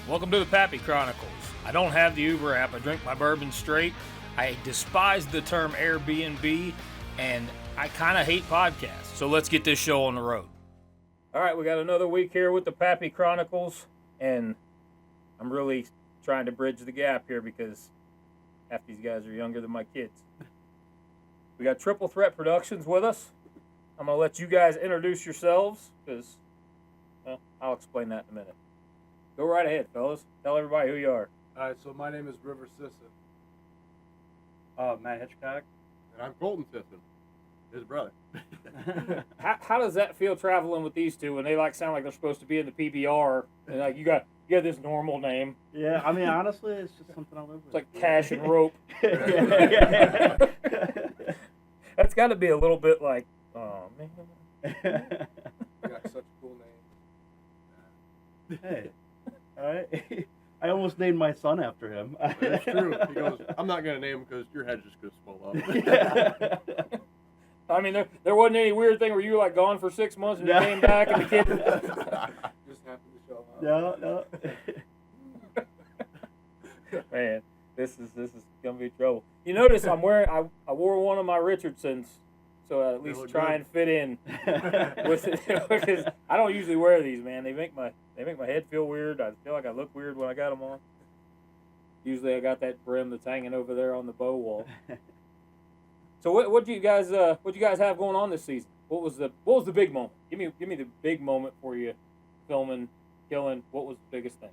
Welcome to the Pappy Chronicles. I don't have the Uber app. I drink my bourbon straight. I despise the term Airbnb, and I kind of hate podcasts. So let's get this show on the road. All right, we got another week here with the Pappy Chronicles, and I'm really trying to bridge the gap here because half these guys are younger than my kids. We got Triple Threat Productions with us. I'm going to let you guys introduce yourselves because, well, I'll explain that in a minute. Go right ahead, fellas. Tell everybody who you are. All right, so my name is River Sisson. Matt Hitchcock. And I'm Colton Sisson, his brother. How does that feel traveling with these two when they sound like they're supposed to be in the PBR and you got this normal name? Yeah, I mean honestly, it's just something I live with. It's like Cash and Rope. That's got to be a little bit like, oh man. You got such a cool name. Hey, all right. I almost named my son after him. It's true. He goes, I'm not going to name him because your head's just going to swell up. Yeah. I mean, there wasn't any weird thing where you were gone for 6 months and you came back and the kid. Just happened to show up. No. Man, this is gonna be trouble. You notice I'm wearing I wore one of my Richardsons, so I at least try and fit in with it because I don't usually wear these, man. They make my head feel weird. I feel like I look weird when I got them on. Usually I got that brim that's hanging over there on the bow wall. So what do you guys have going on this season? What was the big moment? Give me the big moment for you, filming, killing. What was the biggest thing?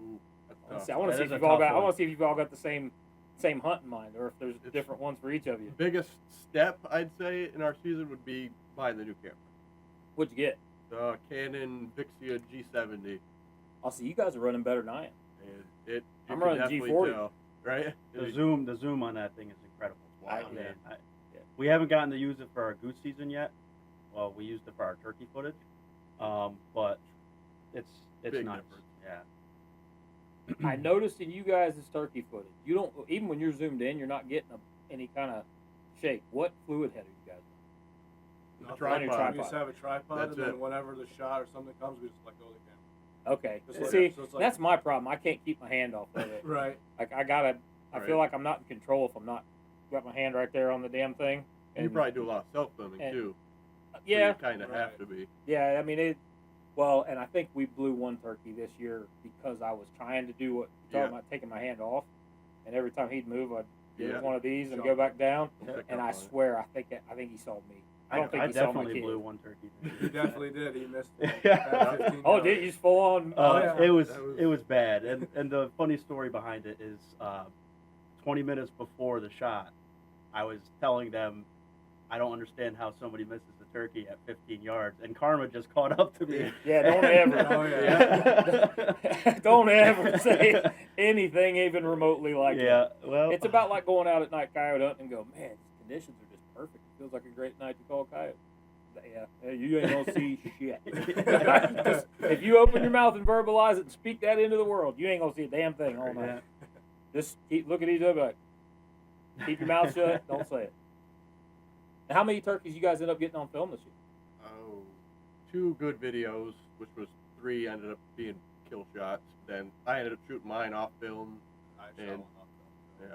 Ooh, I want to see if you've all got the same hunt in mind, or if there's different ones for each of you. The biggest step, I'd say, in our season would be buying the new camera. What'd you get? The Canon Vixia G70. I'll see you guys are running better than I am. And I'm running G40. Tell, right? The zoom on that thing is incredible. Wow. We haven't gotten to use it for our goose season yet. Well, we used it for our turkey footage, but it's Big nice. difference. Yeah. I noticed in you guys' turkey footage, you don't even when you're zoomed in, you're not getting any kind of shake. What fluid head are you guys on? A tripod. We just have a tripod, That's and then it. whenever the shot or something comes, we just let go of the camera. Okay, Just see, so it's like- that's my problem. I can't keep my hand off of it. Right. I feel Right. like I'm not in control if I'm not got my hand right there on the damn thing. And you probably do a lot of self-filming, and- too. Yeah, So you kind of Right. have to be. yeah. I mean Well, and I think we blew one turkey this year because I was trying to do what you're talking about, taking my hand off, and every time he'd move, I'd do one of these and go back down. Don't pick And up I on it. swear, I think he saw me. I don't think I he saw my definitely kid. blew one turkey. He definitely did. He missed. Yeah. 15 Oh, yards. did you just full on? yeah. It was That was- it was bad, and the funny story behind it is, 20 minutes before the shot, I was telling them I don't understand how somebody misses the turkey at 15 yards, and Karma just caught up to me. Yeah, don't ever. Oh, yeah. Don't ever say anything even remotely like Yeah, that. well, It's about like going out at night coyote hunting and go, man, these conditions are just perfect. It feels like a great night to call a coyote. Yeah, you ain't gonna see shit. If you open your mouth and verbalize it and speak that into the world, you ain't gonna see a damn thing all night. yeah. Just look at each other like, keep your mouth shut, don't say it. Now, how many turkeys you guys end up getting on film this year? Oh, 2 good videos, which was 3 ended up being kill shots. Then I ended up shooting mine off film. I shot And- one off film.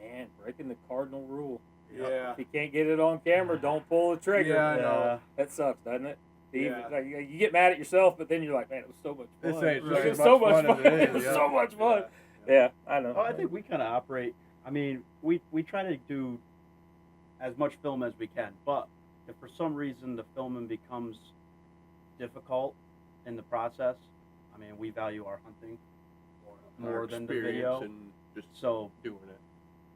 Yeah. Man, breaking the cardinal rule. Yeah. If you can't get it on camera, don't pull the trigger. Yeah, I know. That sucks, doesn't it? Yeah. Like, you get mad at yourself, but then you're like, man, it was so much fun. This ain't Right. It was as so much much fun fun. as it It is. was Yeah. so much fun. Yeah. Yeah, I know. Oh, I think we kind of operate. I mean, we try to do as much film as we can, but if for some reason the filming becomes difficult in the process, I mean, we value our hunting more Our than the experience video. and just So doing it.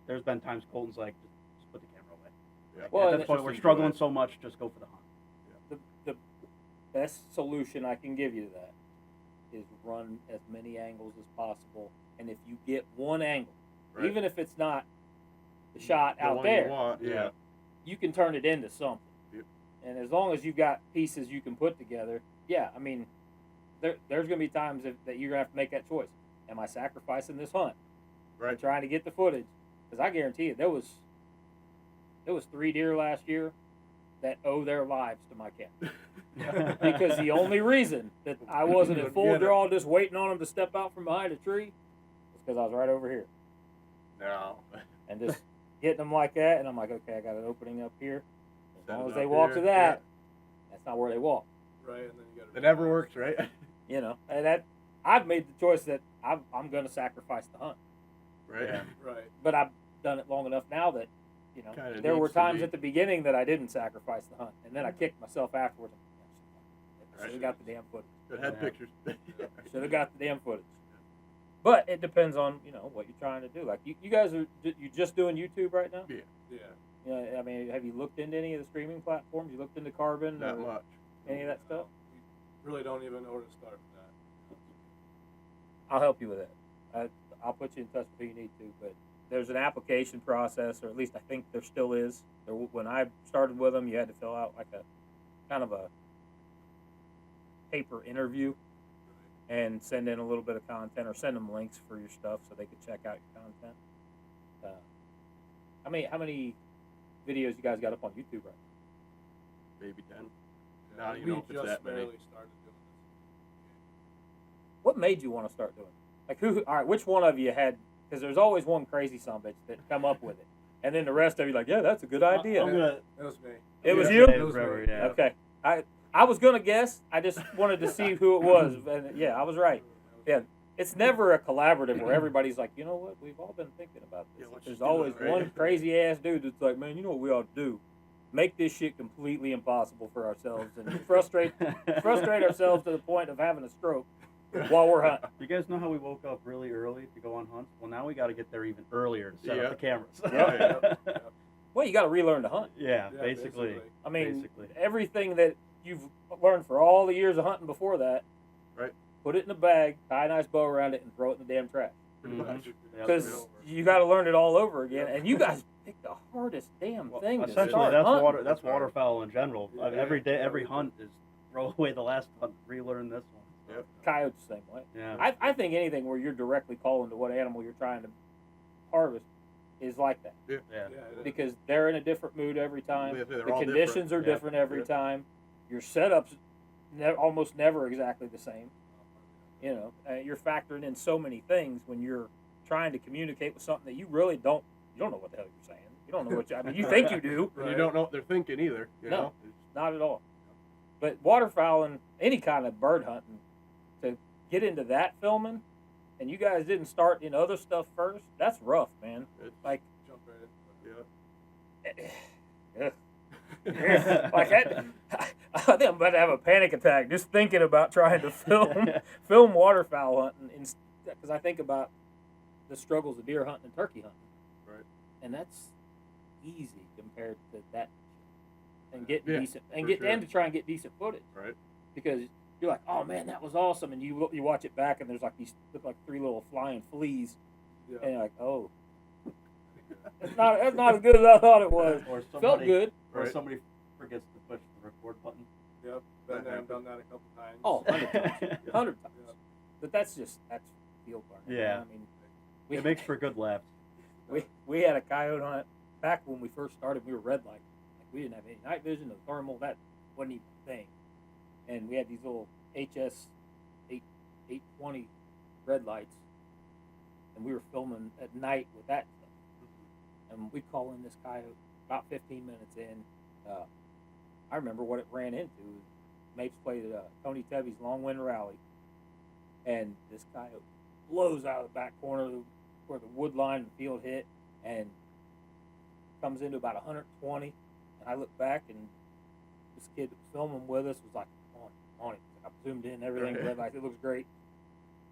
there's been times Colton's like, just put the camera away. Yeah. Well, At and this point, just we're enjoy struggling it. so much, just go for the hunt. The best solution I can give you to that is run as many angles as possible. And if you get one angle, Right. even if it's not the shot The out one there, you want, yeah. you can turn it into something. Yep. And as long as you've got pieces you can put together, yeah, I mean, there's going to be times that you're going to have to make that choice. Am I sacrificing this hunt Right. and trying to get the footage? Because I guarantee you, there was 3 deer last year that owe their lives to my camera. Because the only reason that I wasn't in full draw just waiting on them to step out from behind a tree was because I was right over here. No. And just hitting them like that, and I'm like, okay, I got an opening up here. As long as they Up walk here, to that, that's not where they walk. Right, and then you got to. It never works, right? You know, and that I've made the choice that I'm going to sacrifice the hunt. Right. Yeah. Right. But I've done it long enough now that, you know, Kinda there were needs to times be. at the beginning that I didn't sacrifice the hunt, and then I kicked myself afterwards. I should have got the damn footage. It had Yeah. pictures. I should have got the damn footage. But it depends on, you know, what you're trying to do. Like you guys are you just doing YouTube right now? Yeah. Yeah. You know, I mean, have you looked into any of the streaming platforms? You looked into Carbon Not or much. any of that stuff? We really don't even know where to start with that. I'll help you with that. I'll put you in touch if you need to. But there's an application process, or at least I think there still is. When I started with them, you had to fill out like a kind of a paper interview and send in a little bit of content, or send them links for your stuff so they could check out your content. How many videos you guys got up on YouTube right now? Maybe 10. Yeah, Not even we know if it's just that many. barely started doing What made you want to start doing it? Like who? All right, which one of you had? Because there's always one crazy sumbitch that come up with it, and then the rest of you like, yeah, that's a good idea. I'm gonna. this. It was me. It was yeah, you? yeah, It was forever, me. yeah. Okay, I was gonna guess. I just wanted to see who it was, and yeah, I was right. Yeah, it's never a collaborative where everybody's like, you know what, we've all been thinking about this. Yeah, let's There's just do always it, right? one crazy ass dude that's like, man, you know what we ought to do? Make this shit completely impossible for ourselves and frustrate ourselves to the point of having a stroke while we're hunting. You guys know how we woke up really early to go on hunts? Well, now we got to get there even earlier to set Yeah. up the cameras. Yeah. Well, you got to relearn to hunt. Yeah, Yeah, basically. I mean, Basically. everything that you've learned for all the years of hunting before that, Right. put it in a bag, tie a nice bow around it, and throw it in the damn trash. Pretty Mhm. much. Yeah. Because you got to learn it all over again. And you guys picked the hardest damn Well, thing to essentially, start that's hunting. water. That's waterfowl in general. Yeah, Every day, yeah. every hunt is throw away the last hunt, relearn this one. Yep. Coyotes the same way. Yeah. I think anything where you're directly calling to what animal you're trying to harvest is like that. Yeah. Yeah, it is. Because they're in a different mood every time. Yeah, they're The all conditions are Yeah. different every Yeah. time. Your setup's almost never exactly the same. You know, you're factoring in so many things when you're trying to communicate with something that you really don't. You don't know what the hell you're saying. You don't know what you. I mean, you think you do, And you don't know what they're thinking either. You No. know? not at all. But waterfowl and any kind of bird hunting, to get into that filming, and you guys didn't start in other stuff first. That's rough, man. It's, Like, Jump right into it. yeah. Like that, I think I'm about to have a panic attack just thinking about trying to film waterfowl hunting, because I think about the struggles of deer hunting and turkey hunting, Right. and that's easy compared to that, and get Yeah, decent and for get sure. and to try and get decent footage, Right. because you're like, oh man, that was awesome, and you watch it back and there's like these look like 3 little flying fleas, Yeah. and you're like, oh, that's not as good as I thought it was. Or Felt somebody, good. or Right. somebody forgets to push the record button. Yep. Been there and done that a couple times. Oh, 100 times. 100 times. Yeah. But that's field learning. Yeah. I mean, we, It makes for good laughs. we had a coyote hunt back when we first started. We were red light. Like, we didn't have any night vision, no thermal. That wasn't even a thing. And we had these little HS 820 red lights, and we were filming at night with that stuff. And we call in this coyote about 15 minutes in. I remember what it ran into. Mapes played Tony Tebby's Long Wind Rally, and this coyote blows out of the back corner where the wood line and field hit, and comes into about 120. And I look back, and this kid that was filming with us was like, on it. I zoomed in, everything, Right. red light, it looks great.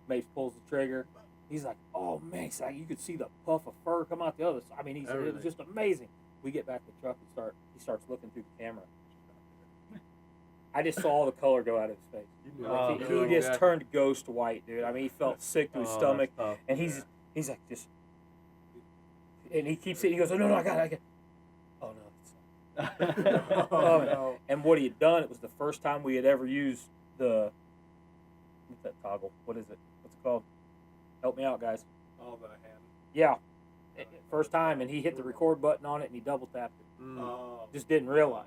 Mapes pulls the trigger. He's like, oh man, he's like, you could see the puff of fur come out the other side. I mean, it was Everything. just amazing. We get back to the truck and he starts looking through the camera. I just saw the color go out of his face. You Oh, Like, know, he no. just yeah. turned ghost white, dude. I mean, he felt sick to his Oh, stomach, that's tough. and he's like just, and he keeps it. He goes, oh no, I got it. Oh no. It's Oh, Oh, no. And what he had done, it was the first time we had ever used the, what's that toggle? What is it? What's it called? Help me out, guys. Oh, the hand. Yeah. First time, and he hit the record button on it, and he double tapped it. Mm. Oh. Just didn't realize.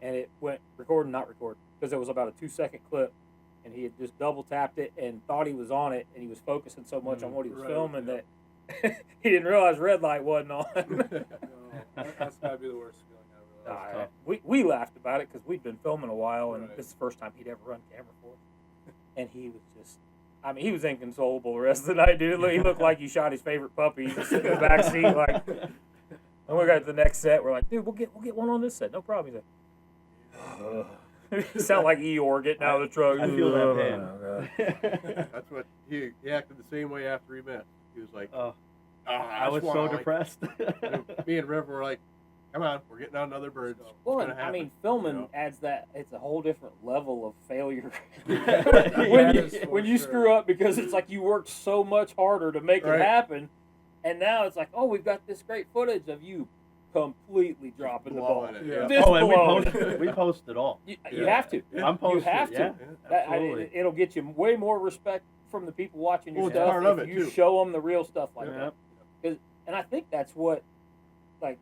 and it went record and not record because it was about a 2-second clip, and he had just double tapped it and thought he was on it, and he was focusing so much on what he was filming that he didn't realize red light wasn't on. That's gotta be the worst feeling ever. We laughed about it because we'd been filming a while, and Right. this is the first time he'd ever run camera for us. And he was just, I mean, he was inconsolable the rest of the night, dude. He looked like he shot his favorite puppy. He was just sitting in the back seat, like. And we got to the next set. We're like, dude, we'll get one on this set, no problem. He's like, you sound like Eeyore getting out of the truck. I feel that pain. That's what he acted the same way after he missed. He was like, I was so depressed. Me and Riv were like, come on, we're getting on another bird. Well, I mean, filming adds that. It's a whole different level of failure. Yeah, when you screw up, because it's like you worked so much harder to make it happen, and now it's like, oh, we've got this great footage of you completely dropping the ball. Yeah. Just blowing it. we post it all. You have to. I'm posting. You have to. Absolutely. It'll get you way more respect from the people watching your Well, it's stuff part of if it, you too. show them the real stuff like Yeah. that. And I think that's what, like,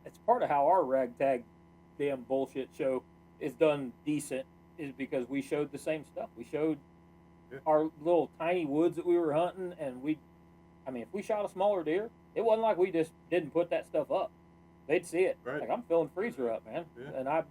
it's part of how our ragtag damn bullshit show is done decent, is because we showed the same stuff. We showed our little tiny woods that we were hunting, and I mean, if we shot a smaller deer, it wasn't like we just didn't put that stuff up. They'd see it. Right. Like, I'm filling freezer up, man. Yeah. And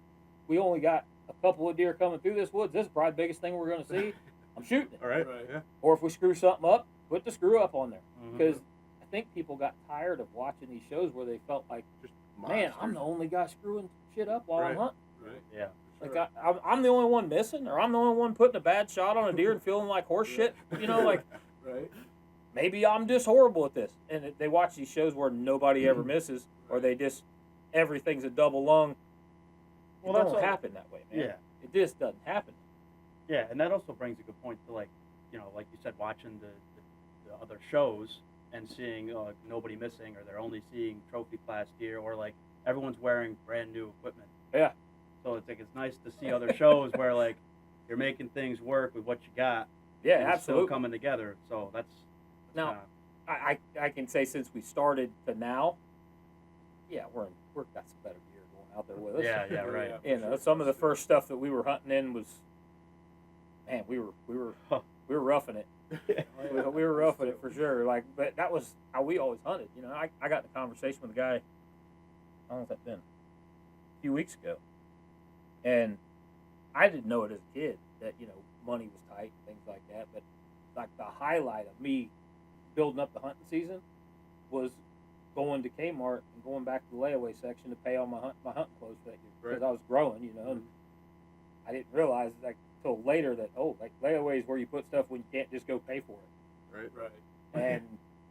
we only got a couple of deer coming through this woods. This is probably the biggest thing we're going to see. I'm shooting it. All right. Right. Yeah. Or if we screw something up, put the screw up on there. Mhm. Because I think people got tired of watching these shows where they felt like, Just man, monsters. I'm the only guy screwing shit up while I'm Right. hunting. Right. Yeah. Like I'm the only one missing, or I'm the only one putting a bad shot on a deer and feeling like horse shit. You know, like Right. maybe I'm just horrible at this. And they watch these shows where nobody ever misses, or they just everything's a double lung. Well, It that's don't all- happen that way, man. Yeah. It just doesn't happen. Yeah, and that also brings a good point to, like, you know, like you said, watching the other shows and seeing nobody missing, or they're only seeing trophy class deer, or like everyone's wearing brand new equipment. Yeah. So it's like it's nice to see other shows where like you're making things work with what you got. Yeah, and it's absolutely. still coming together. So that's Now, I can say since we started to now, yeah, we're got some better gear going out there with us. yeah, right. You know, some of the first stuff that we were hunting in was, man, we were roughing it. We were roughing it for sure. Like, but that was how we always hunted. You know, I got in a conversation with a guy. How long has that been? A few weeks ago, and I didn't know it as a kid that, you know, money was tight and things like that. But like the highlight of me building up the hunting season was going to Kmart and going back to the layaway section to pay all my hunting clothes that year, because I was growing, you know. And I didn't realize like till later that like layaway is where you put stuff when you can't just go pay for it. Right. Right. And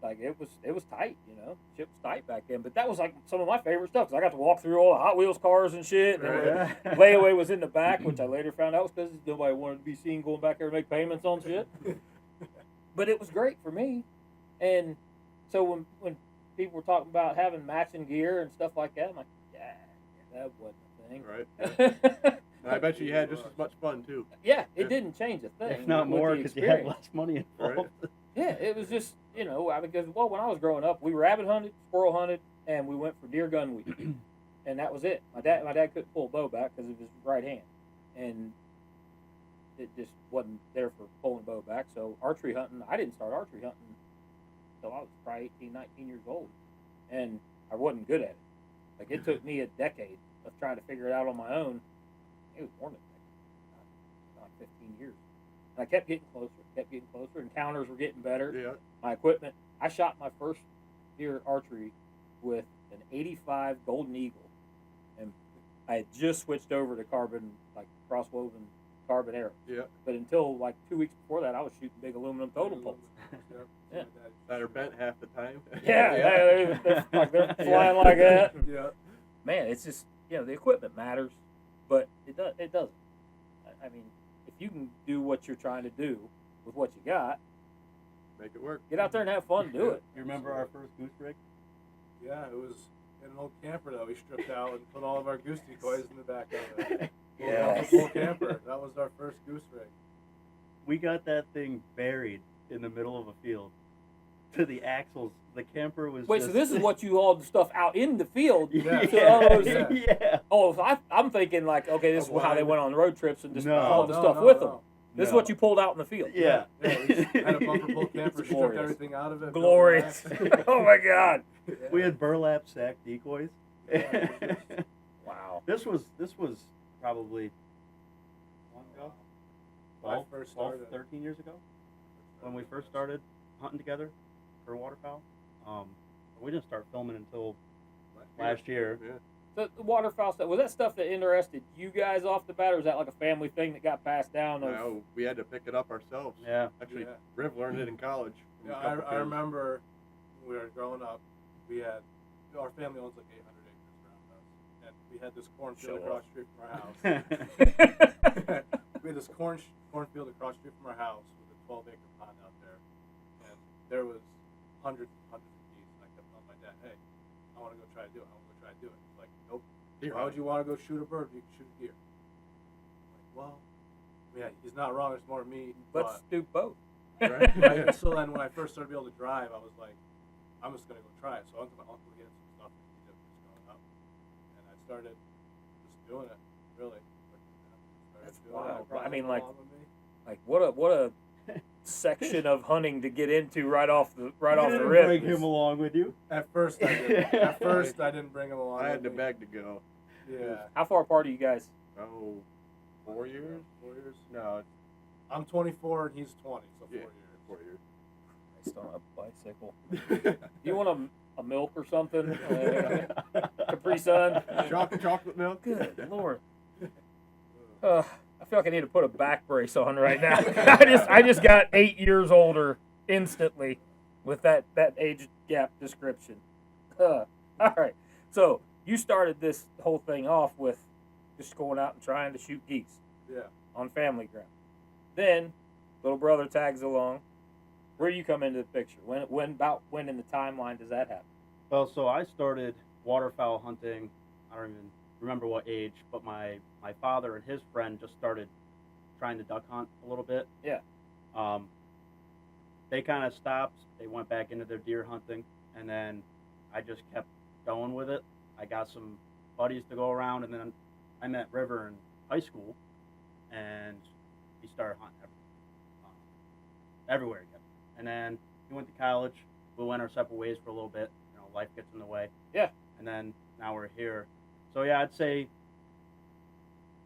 like it was tight, you know. Shit was tight back then. But that was like some of my favorite stuff, because I got to walk through all the Hot Wheels cars and shit. And Right. layaway was in the back, which I later found out was because nobody wanted to be seen going back there and make payments on shit. But it was great for me. And so when people were talking about having matching gear and stuff like that, I'm like, yeah, that wasn't a thing. Right. And I bet you had just as much fun too. Yeah, it Yeah. didn't change a thing. If not with more, the because you had experience. less money involved. Yeah, it was just, you know, because, well, when I was growing up, we rabbit hunted, squirrel hunted, and we went for deer gun week. And that was it. My dad couldn't pull a bow back because of his right hand. And it just wasn't there for pulling a bow back. So archery hunting, I didn't start archery hunting until I was probably 18, 19 years old. And I wasn't good at it. Like, it took me a decade of trying to figure it out on my own. It was more than like 15 years. And I kept getting closer. Encounters were getting better. Yeah. My equipment, I shot my first deer archery with an 85 Golden Eagle. And I had just switched over to carbon, like cross-woven carbon arrows. Yeah. But until like 2 weeks before that, I was shooting big aluminum totem poles. Yeah. That are bent half the time. Yeah, they're flying like that. And, Yeah. man, it's just, you know, the equipment matters, but it doesn't. I mean, if you can do what you're trying to do with what you got, Make it work. get out there and have fun, do it. You remember our first goose rig? Yeah, it was in an old camper that we stripped out and put all of our goose decoys in the back of it. Yes. The whole camper. That was our first goose rig. We got that thing buried in the middle of a field to the axles. The camper was. Wait, just... so this is what you hauled the stuff out in the field? Yeah. To all those- Yeah. Yeah. Oh, so I'm thinking like, okay, this is how they went on road trips and just No. hauled the No, stuff no, with no. them. This is what you pulled out in the field. Yeah. Yeah, we just had a bumper pull camper, stripped glorious. everything out of it. built Glorious. a rack. Oh my God. Yeah. We had burlap sack decoys. Yeah. Wow. This was probably long ago. When I 12, first 12, started. 13 years ago when we first started hunting together for waterfowl. We didn't start filming until last year. Yeah. So the waterfowl stuff, was that stuff that interested you guys off the bat, or was that like a family thing that got passed down? Of, No, we had to pick it up ourselves. Yeah. Actually, Yeah. Riv learned it in college. Yeah, I remember when we were growing up, we had, our family owns like 800 acres around us, and we had this cornfield Show across the street from our house. We had this cornfield across the street from our house with a 12-acre pond out there, and there was hundreds and hundreds of geese, and I kept telling my dad, hey, I want to go try to do it, He's like, nope. Why would you want to go shoot a bird if you can shoot a deer? I'm like, well, yeah, he's not wrong, it's more me, Let's do both. Right. So then when I first started to be able to drive, I was like, I'm just going to go try it. So I went to my uncle to get some stuff in Egypt just growing up. And I started just doing it, really. That's Doing it. wild. Brought I mean, him like- along with me. Like what a section of hunting to get into right off the You rip. didn't bring him along with you. At first I did. At first I didn't bring him along. I had with to me. beg to go. Yeah. How far apart are you guys? Oh, 4 years? 4 years. No, it's I'm 24 and he's 20, so 4 yeah, years. 4 years. Based on a bicycle. You want a milk or something? Capri Sun? Chocolate milk? Good Lord. I feel like I need to put a back brace on right now. I just got 8 years older instantly with that age gap description. All right. So you started this whole thing off with just going out and trying to shoot geese Yeah. on family ground. Then little brother tags along. Where do you come into the picture? When in the timeline does that happen? Well, so I started waterfowl hunting. I don't even remember what age, but my father and his friend just started trying to duck hunt a little bit. Yeah. They kind of stopped. They went back into their deer hunting, and then I just kept going with it. I got some buddies to go around, and then I met River in high school, and he started hunting everywhere again. And then he went to college. We went our separate ways for a little bit. You know, life gets in the way. Yeah. And then now we're here. So yeah, I'd say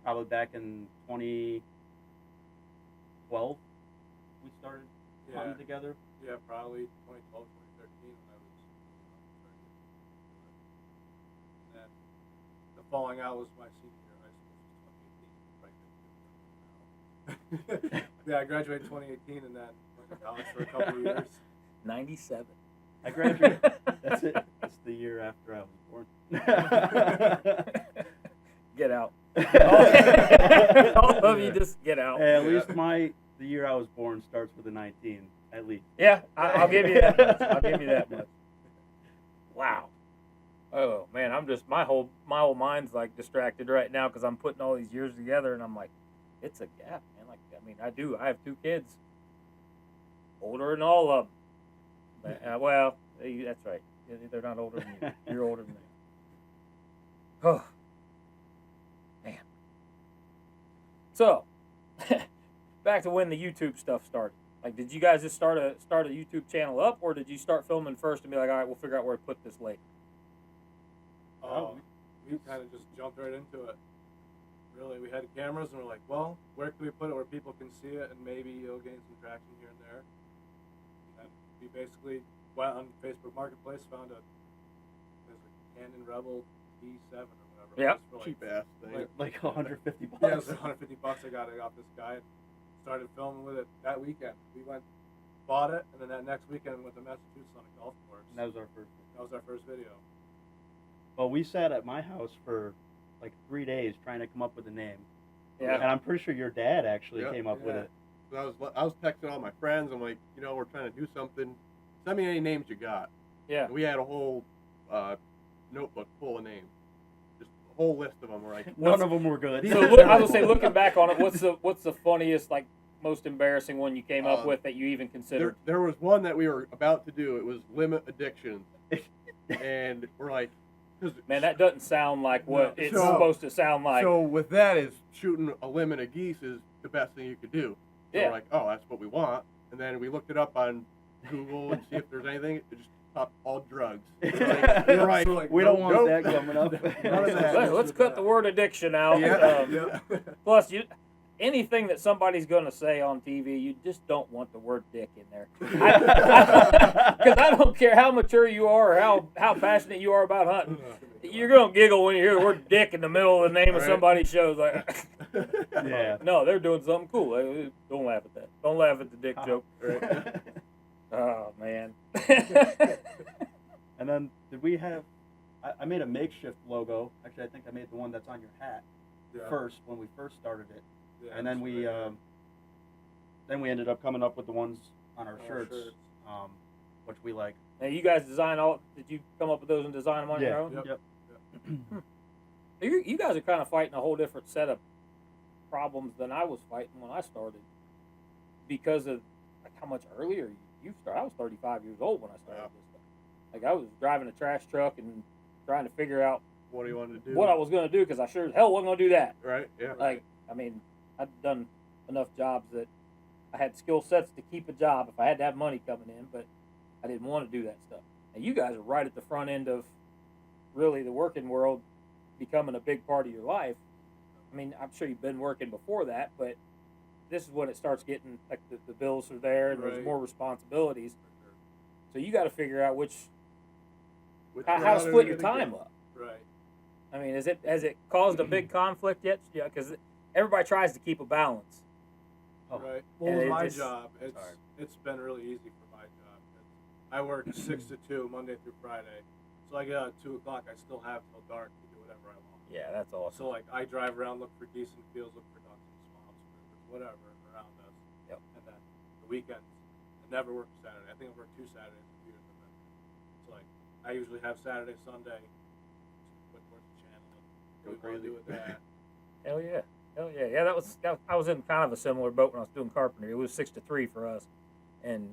probably back in 2012 we started Yeah. hunting together. Yeah, probably 2012, 2013 when I was and then the falling out was my senior year of high school, which is 2018. Yeah, I graduated 2018 and then went to college for a couple of years. 97. I graduated. That's it. That's the year after I was born. Get out. All of you just get out. At least the year I was born starts with a 19. At least. Yeah, I'll give you that much. I'll give you that much. Wow. Oh man, I'm just my whole mind's like distracted right now because I'm putting all these years together and I'm like, it's a gap, man. Like I mean, I have 2 kids, older than all of them. But, well, that's right. They're not older than you. You're older than them. Oh man. So back to when the YouTube stuff started. Like, did you guys just start a YouTube channel up, or did you start filming first and be like, all right, we'll figure out where to put this later? We kind of just jumped right into it. Really, we had cameras and we're like, well, where can we put it where people can see it and maybe it'll gain some traction here and there. And we basically went on Facebook Marketplace, found a Canon Rebel D7 or whatever. Yeah. It was for Cheap ass thing. Like $150. Yeah, it was $150. I got it off this guy. Started filming with it that weekend. We went, bought it, and then that next weekend went to Massachusetts on a golf course. And that was our first. That was our first video. Well, we sat at my house for like 3 days trying to come up with a name. Yeah. And I'm pretty sure your dad actually Yeah. came up with Yeah. it. So I was texting all my friends. I'm like, we're trying to do something. Send me any names you got. Yeah. And we had a whole notebook full of names, just a whole list of them. We're like, None of them were good. So I was gonna say, looking back on it, what's the funniest like most embarrassing one you came up with that you even considered? There was one that we were about to do. It was limit addiction, and we're like, Man, that doesn't sound like what it's supposed to sound like. So with that is shooting a limit of geese is the best thing you could do. So we're like, oh, that's what we want. And then we looked it up on Google and see if there's anything. It just popped all drugs. Like, we don't want that coming up. Let's cut the word addiction out. Plus, anything that somebody's going to say on TV, you just don't want the word dick in there. Because I don't care how mature you are or how passionate you are about hunting. You're going to giggle when you hear the word dick in the middle of the name of somebody's show. Like, no, they're doing something cool. Don't laugh at that. Don't laugh at the dick joke. Right? Oh, man. And then did we have, I made a makeshift logo. Actually, I think I made the one that's on your hat first when we first started it. Yeah, and then we ended up coming up with the ones on our shirts. Which we like. Now, you guys design all, did you come up with those and design them on your own? Yep. You guys are kind of fighting a whole different set of problems than I was fighting when I started because of like how much earlier you started. I was 35 years old when I started this stuff. Like I was driving a trash truck and trying to figure out what do you want to do, what I was going to do because I sure as hell wasn't going to do that. Right. Yeah. Like I mean, I'd done enough jobs that I had skill sets to keep a job if I had to have money coming in, but I didn't want to do that stuff. And you guys are right at the front end of really the working world becoming a big part of your life. I mean, I'm sure you've been working before that, but this is when it starts getting, like the bills are there and there's more responsibilities. So you got to figure out how to split your time up. Right. I mean, has it caused a big conflict yet? Yeah, because everybody tries to keep a balance. Right. Well, with my job, it's been really easy for my job. I work 6 to 2 Monday through Friday, so I get out at 2 o'clock. I still have till dark to do whatever I want. Yeah, that's awesome. So like I drive around, look for decent fields, look for ducks and swamps, rivers, whatever around us. Yep. And then the weekends, I never work Saturday. I think I've worked 2 Saturdays in 2 years. So like I usually have Saturday, Sunday, put towards the channel, and go crazy with that. Hell yeah. Hell yeah. Yeah, I was in kind of a similar boat when I was doing carpentry. It was 6 to 3 for us. And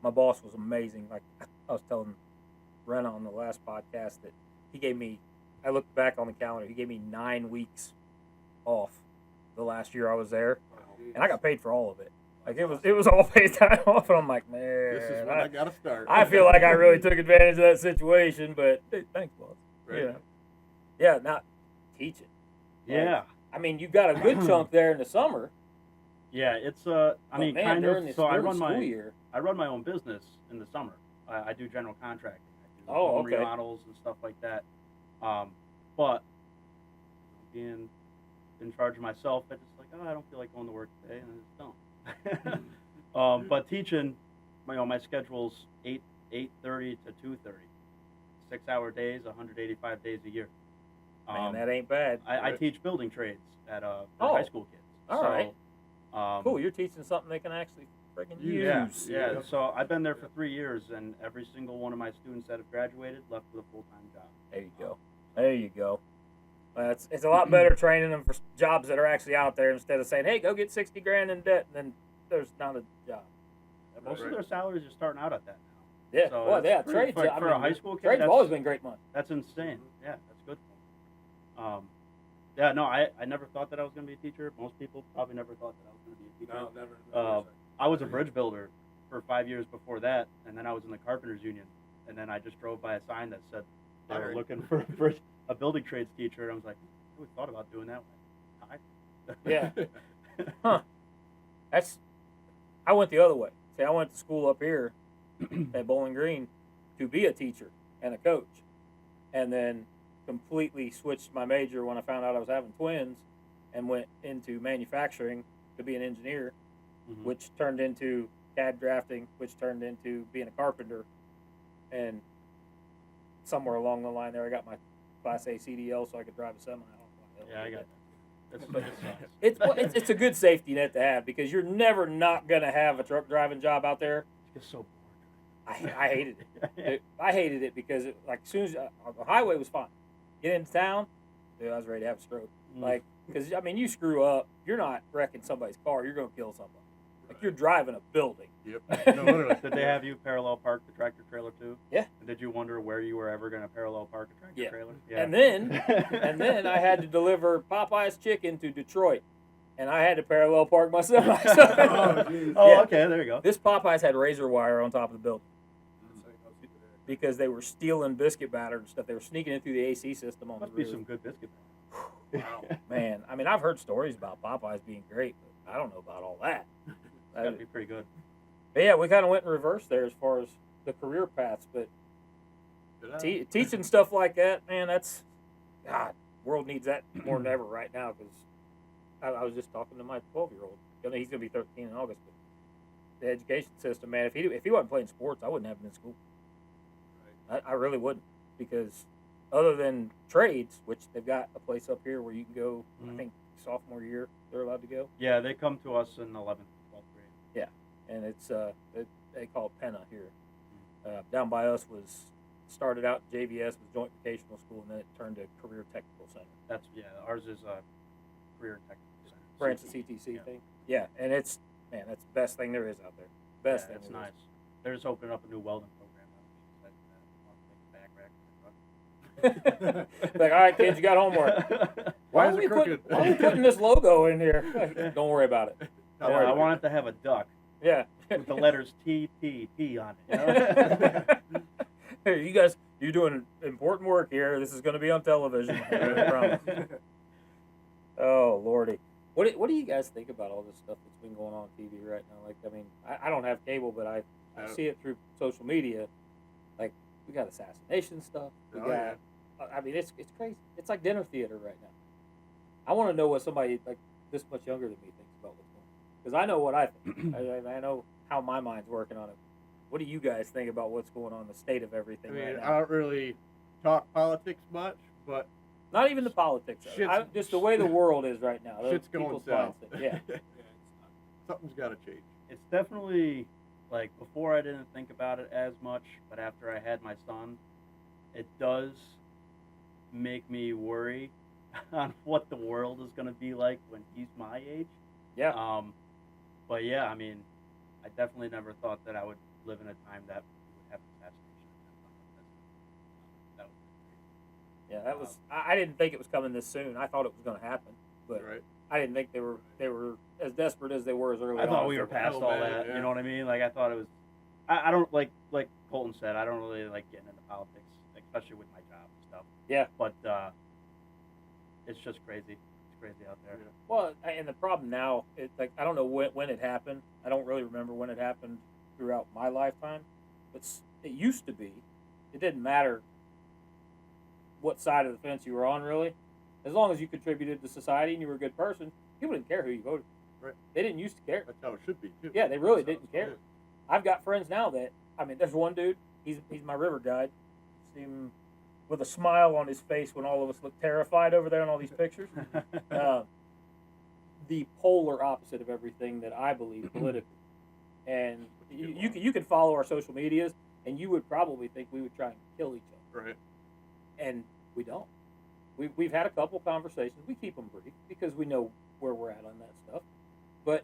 my boss was amazing. Like I was telling Rena on the last podcast that he gave me, I looked back on the calendar, he gave me 9 weeks off the last year I was there. And I got paid for all of it. Like it was all paid time off, and I'm like, man, this is when I gotta start. I feel like I really took advantage of that situation, but hey, thanks, boss. Right. Yeah, not teaching. Yeah. I mean, you got a good chunk there in the summer. Yeah, it's I mean, kind of. So I run my own business in the summer. I do general contracting. I do home remodels and stuff like that. But being in charge of myself, I just like, I don't feel like going to work today, and I just don't. But teaching, my schedule's 8:30 to 2:30, 6-hour days, 185 days a year. Man, that ain't bad. I teach building trades at high school kids. All right. Cool. You're teaching something they can actually freaking use. Yeah. So I've been there for 3 years, and every single one of my students that have graduated left with a full-time job. There you go. It's a lot better training them for jobs that are actually out there instead of saying, "Hey, go get 60 grand in debt," and then there's not a job. Most of their salaries are starting out at that now. Yeah. So well, yeah. Trades For a high school kid. Trades have always been great money. That's insane. Yeah, that's good. Yeah, no, I never thought that I was going to be a teacher. Most people probably never thought that I was going to be a teacher. No, never. I was a bridge builder for 5 years before that, and then I was in the carpenters union, and then I just drove by a sign that said they were looking for a building trades teacher, and I was like, I always thought about doing that one. Yeah. Huh. I went the other way. See, I went to school up here at Bowling Green to be a teacher and a coach, and then completely switched my major when I found out I was having twins and went into manufacturing to be an engineer, which turned into CAD drafting, which turned into being a carpenter. And somewhere along the line there, I got my Class A CDL so I could drive a semi. Yeah, I got that. It's a good safety net to have because you're never not going to have a truck driving job out there. It's so boring. I hated it. I hated it because as soon as the highway was fine. Get into town, dude, I was ready to have a stroke. Like, because, I mean, you screw up, you're not wrecking somebody's car, you're going to kill somebody. you're driving a building. Yep. No, literally. Did they have you parallel park the tractor trailer too? Yeah. And did you wonder where you were ever going to parallel park a tractor Yeah. trailer? And then I had to deliver Popeye's chicken to Detroit, and I had to parallel park my semi. Oh, okay, there you go. This Popeye's had razor wire on top of the building because they were stealing biscuit batter and stuff. They were sneaking it through the AC system on Must the be roof. some good biscuit. Wow, man. I mean, I've heard stories about Popeyes being great, but I don't know about all that. That'd be pretty good. But yeah, we kind of went in reverse there as far as the career paths. But teaching stuff like that, man, that's God. World needs that more than ever right now. Because I was just talking to my 12-year-old. He's gonna be 13 in August. But the education system, man. If he wasn't playing sports, I wouldn't have him in school. I really wouldn't, because other than trades, which they've got a place up here where you can go. I think sophomore year they're allowed to go. Yeah, they come to us in 11th, 12th grade. Yeah, and it's they call it Penna here. Down by us started out JVS was Joint Vocational School, and then it turned to Career Technical Center. That's ours is a career technical center. Branch the CTC thing. Yeah, and that's the best thing there is out there. Best thing. It's nice. They're just opening up a new welding program. Like, all right, kids, you got homework. Why are we putting this logo in here? Don't worry about it. I want it to have a duck. Yeah. With the letters TPP on it. You know? Hey, you guys, you're doing important work here. This is going to be on television. I promise. Oh, Lordy. What do you guys think about all this stuff that's been going on TV right now? Like, I mean, I don't have cable, but I see it through social media. Like, we got assassination stuff. We got. I mean, it's crazy. It's like dinner theater right now. I want to know what somebody like this much younger than me thinks about what's going on, because I know what I think. I know how my mind's working on it. What do you guys think about what's going on, the state of everything right now? I don't really talk politics much, but not even the politics. Just the way the world is right now. Shit's going south. Yeah. Something's got to change. It's definitely, like, before I didn't think about it as much, but after I had my son, it does make me worry on what the world is going to be like when he's my age. Yeah. But yeah, I mean, I definitely never thought that I would live in a time that we would have assassination. That was crazy. Yeah, that was. I didn't think it was coming this soon. I thought it was going to happen, but I didn't think they were as desperate as they were as early. I thought we were past all that. Yeah. You know what I mean? Like, I thought it was. I don't like Colton said. I don't really like getting into politics, especially with my job and stuff. Yeah. But it's just crazy. It's crazy out there. Yeah. Well, and the problem now, it's like I don't know when it happened. I don't really remember when it happened throughout my lifetime. But it used to be, it didn't matter what side of the fence you were on, really. As long as you contributed to society and you were a good person, people didn't care who you voted. Right. They didn't used to care. That's how it should be, too. Yeah, they really didn't care. I've got friends now that, I mean, there's one dude, he's my river guide. See him with a smile on his face when all of us look terrified over there in all these pictures. The polar opposite of everything that I believe politically. And you can follow our social medias, and you would probably think we would try and kill each other. Right. And we don't. We've had a couple conversations. We keep them brief because we know where we're at on that stuff. But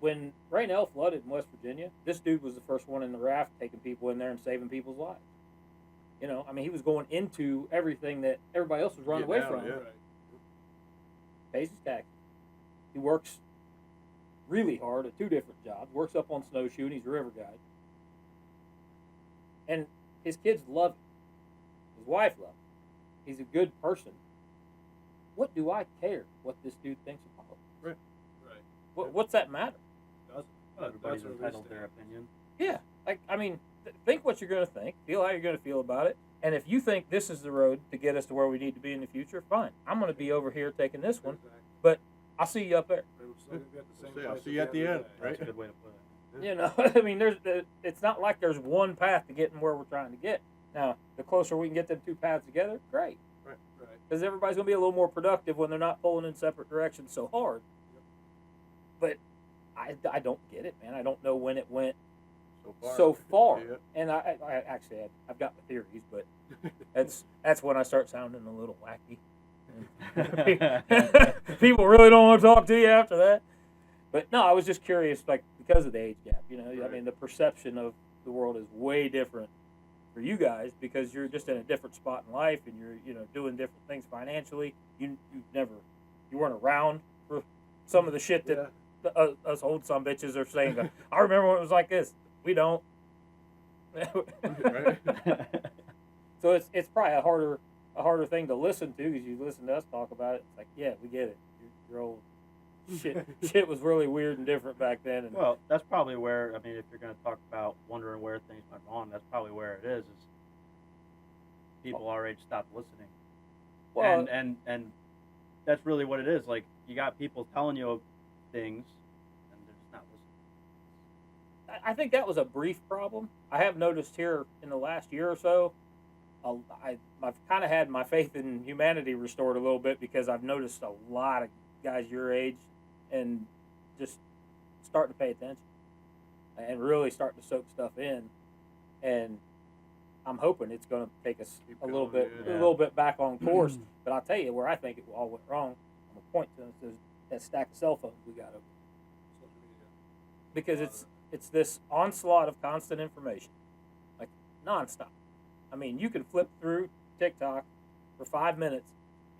when Rainelle flooded in West Virginia, this dude was the first one in the raft taking people in there and saving people's lives. You know, I mean, he was going into everything that everybody else was running away from. Yeah. Pays his taxes. He works really hard at 2 different jobs. Works up on snowshoe, and he's a river guide. And his kids love him. His wife loves him. He's a good person. What do I care what this dude thinks of politics? Right. What's that matter? Everybody's entitled to their opinion. Yeah. Like, I mean, think what you're going to think. Feel how you're going to feel about it. And if you think this is the road to get us to where we need to be in the future, fine. I'm going to be over here taking this one. But I'll see you up there. I'll see you at the end, right? That's a good way to put it. You know, I mean, it's not like there's one path to getting where we're trying to get. Now, the closer we can get them 2 paths together, great. Right. Because everybody's going to be a little more productive when they're not pulling in separate directions so hard. But I don't get it, man. I don't know when it went so far. Yeah. And I actually, I've got my theories, but that's when I start sounding a little wacky. People really don't want to talk to you after that. But no, I was just curious, like, because of the age gap. You know, I Right. mean, the perception of the world is way different for you guys because you're just in a different spot in life and you're, you know, doing different things financially. You weren't around for some of the shit that us old son bitches are saying. I remember when it was like this. We don't. Right. So it's probably a harder thing to listen to because you listen to us talk about it. It's like, yeah, we get it. You're old. Shit was really weird and different back then. And Well, that's probably where, I mean, if you're going to talk about wondering where things went wrong, that's probably where it is people our age stopped listening. well, And that's really what it is. Like, you got people telling you things, and they're just not listening. I think that was a brief problem. I have noticed here in the last year or so, I've kind of had my faith in humanity restored a little bit because I've noticed a lot of guys your age and just starting to pay attention and really starting to soak stuff in. And I'm hoping it's going to take us Keep a little going, bit, yeah. a little bit back on course. But I'll tell you where I think it all went wrong. I'm gonna point to that stack of cell phones we got over there. Social media. Because it's this onslaught of constant information, like nonstop. I mean, you can flip through TikTok for 5 minutes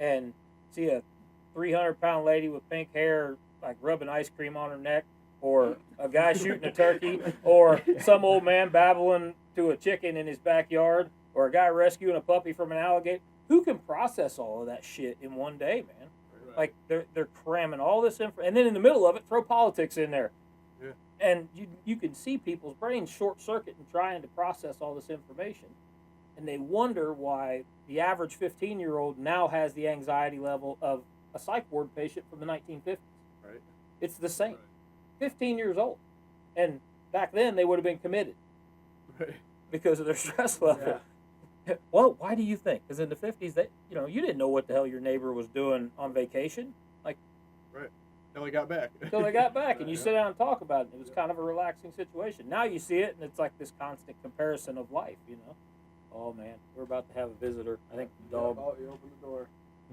and see a 300-pound lady with pink hair, like rubbing ice cream on her neck, or a guy shooting a turkey, or some old man babbling to a chicken in his backyard, or a guy rescuing a puppy from an alligator. Who can process all of that shit in one day, man? Right. Like they're cramming all this info, and then in the middle of it, throw politics in there. Yeah. And you can see people's brains short circuit in trying to process all this information, and they wonder why the average 15-year-old now has the anxiety level of a psych ward patient from the 1950s. Right. It's the same. Right. 15 years old, and back then they would have been committed Right. because of their stress level. Well, why do you think? Because in the 50s, you didn't know what the hell your neighbor was doing on vacation. Like, Till he got back. until they got back, and you sit down and talk about it. It was kind of a relaxing situation. Now you see it, and it's like this constant comparison of life. You know, oh man, we're about to have a visitor. I think the dog. Oh, you open the door.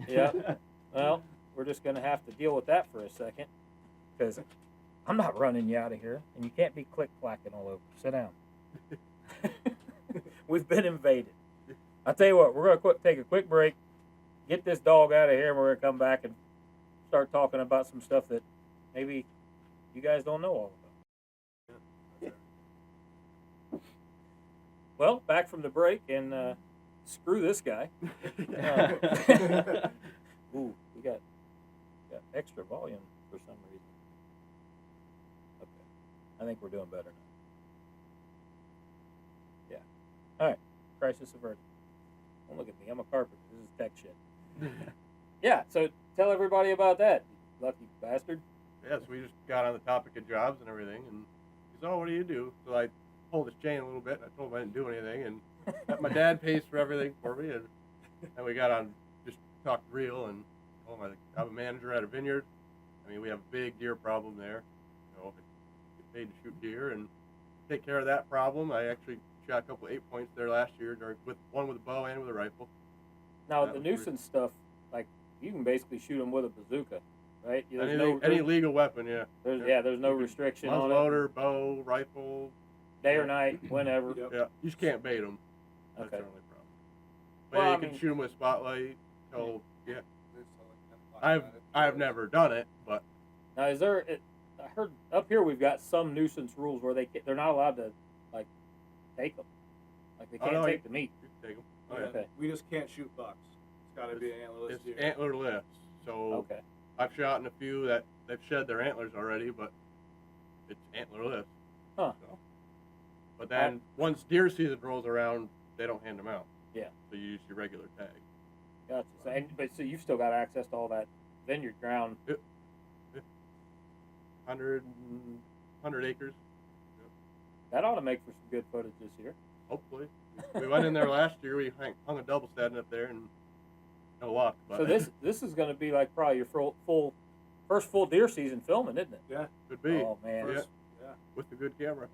Yeah. Well, we're just gonna have to deal with that for a second, because I'm not running you out of here, and you can't be click clacking all over. Sit down. We've been invaded. I'll tell you what, we're gonna take a quick break, get this dog out of here, and we're gonna come back and start talking about some stuff that maybe you guys don't know all about. Well, back from the break, and screw this guy. Ooh, we got extra volume for some reason. Okay, I think we're doing better now. Yeah. All right, crisis averted. Don't look at me. I'm a carpenter. This is tech shit. Yeah. So tell everybody about that, you lucky bastard. Yes, we just got on the topic of jobs and everything, and he said, "Oh, what do you do?" So I pulled his chain a little bit, and I told him I didn't do anything, and my dad pays for everything for me, and we got on, just talked real, and told him I'm a manager at a vineyard. I mean, we have a big deer problem there. You know, I get paid to shoot deer and take care of that problem. I actually shot a couple of 8-points there last year, with one with a bow and with a rifle. Now That the was pretty- nuisance stuff, like you can basically shoot them with a bazooka, right? There's Any legal weapon, yeah. there's no restriction on it. Muzzleloader, bow, rifle. Day or night, whenever. Yep. Yeah, you just can't bait them. That's Okay. the only problem. But Well, yeah, I you can mean- shoot them with spotlight. So yeah, They sell like 10 I've at it. I've never done it, but Now, is there? I heard up here we've got some nuisance rules where they're not allowed to like take them, like they Oh, can't no, take the meat. you can take them. Oh, Yeah, yeah. Okay. We just can't shoot bucks. It's got to be an antlerless It's deer. antlerless. So Okay. I've shot in a few that they've shed their antlers already, but it's antlerless. Huh. So. But then once deer season rolls around, they don't hand them out. Yeah. So you use your regular tag. Gotcha. So you've still got access to all that vineyard ground. 100 acres. That ought to make for some good footage this year. Hopefully. We went in there last year. We hung a double standing up there and no luck. But So this is going to be like probably your first full deer season filming, isn't it? Yeah. could be Oh man. Yeah. Yeah. with a good camera.